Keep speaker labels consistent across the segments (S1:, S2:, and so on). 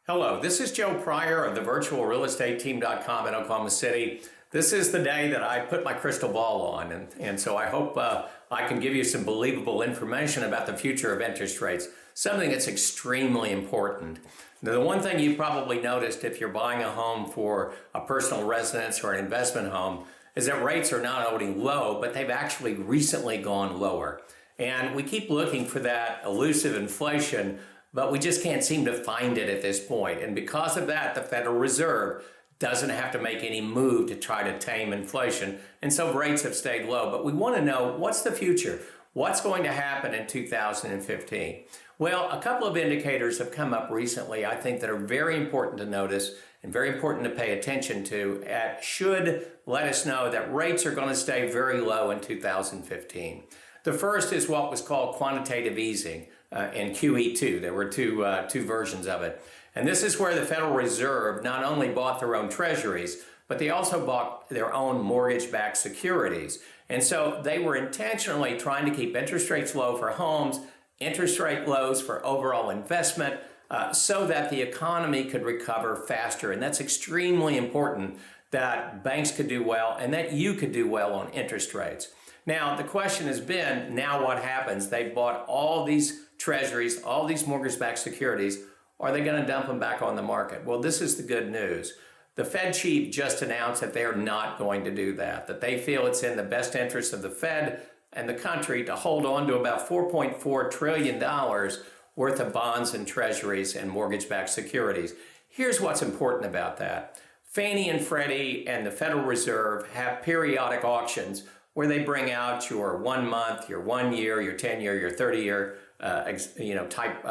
S1: Hello, this is Joe Pryor of the virtualrealestateteam.com in Oklahoma City. This is the day that I put my crystal ball on, and so I hope I can give you some believable information about the future of interest rates, something that's extremely important. Now, the one thing you probably noticed if you're buying a home for a personal residence or an investment home is that rates are not only low, but they've actually recently gone lower. And we keep looking for that elusive inflation, but we just can't seem to find it at this point. And because of that, the Federal Reserve doesn't have to make any move to try to tame inflation. And so rates have stayed low. But we want to know, what's the future? What's going to happen in 2015? Well, a couple of indicators have come up recently, I think, that are very important to notice and very important to pay attention to. Should let us know that rates are going to stay very low in 2015. The first is what was called quantitative easing in QE2. There were two versions of it. And this is where the Federal Reserve not only bought their own treasuries, but they also bought their own mortgage-backed securities. And so they were intentionally trying to keep interest rates low for homes, interest rate lows for overall investment, so that the economy could recover faster. And that's extremely important, that banks could do well and that you could do well on interest rates. Now, the question has been, now what happens? They've bought all these treasuries, all these mortgage-backed securities. Are they going to dump them back on the market? Well, this is the good news. The Fed chief just announced that they're not going to do that they feel it's in the best interest of the Fed and the country to hold on to about $4.4 trillion worth of bonds and treasuries and mortgage-backed securities. Here's what's important about that. Fannie and Freddie and the Federal Reserve have periodic auctions where they bring out your 1 month, your 1 year, your 10-year, your 30-year type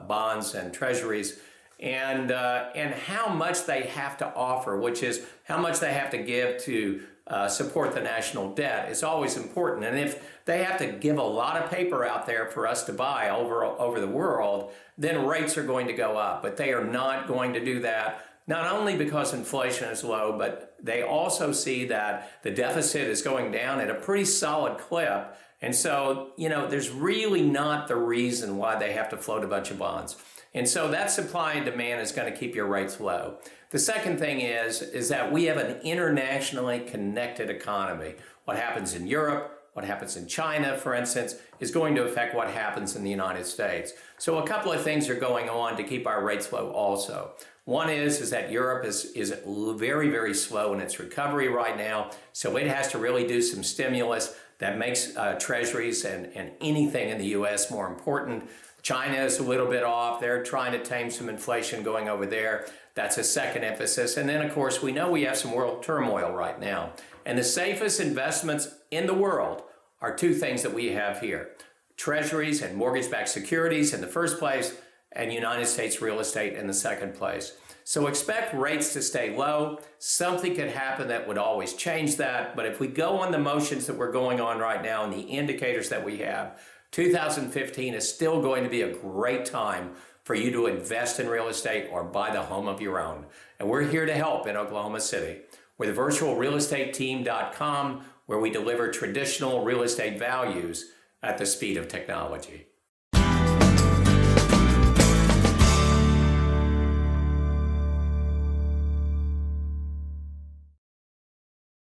S1: bonds and treasuries, and how much they have to offer, which is how much they have to give to support the national debt, is always important. And if they have to give a lot of paper out there for us to buy over the world, then rates are going to go up. But they are not going to do that, not only because inflation is low, but they also see that the deficit is going down at a pretty solid clip. And so, there's really not the reason why they have to float a bunch of bonds. And so that supply and demand is going to keep your rates low. The second thing is that we have an internationally connected economy. What happens in Europe, what happens in China, for instance, is going to affect what happens in the United States. So a couple of things are going on to keep our rates low also. One is that Europe is very, very slow in its recovery right now. So it has to really do some stimulus that makes treasuries and anything in the U.S. more important. China is a little bit off. They're trying to tame some inflation going over there. That's a second emphasis. And then, of course, we know we have some world turmoil right now. And the safest investments in the world are two things that we have here: treasuries and mortgage-backed securities in the first place, and United States real estate in the second place. So expect rates to stay low. Something could happen that would always change that. But if we go on the motions that we're going on right now and the indicators that we have, 2015 is still going to be a great time for you to invest in real estate or buy the home of your own. And we're here to help in Oklahoma City. We're the virtualrealestateteam.com, where we deliver traditional real estate values at the speed of technology.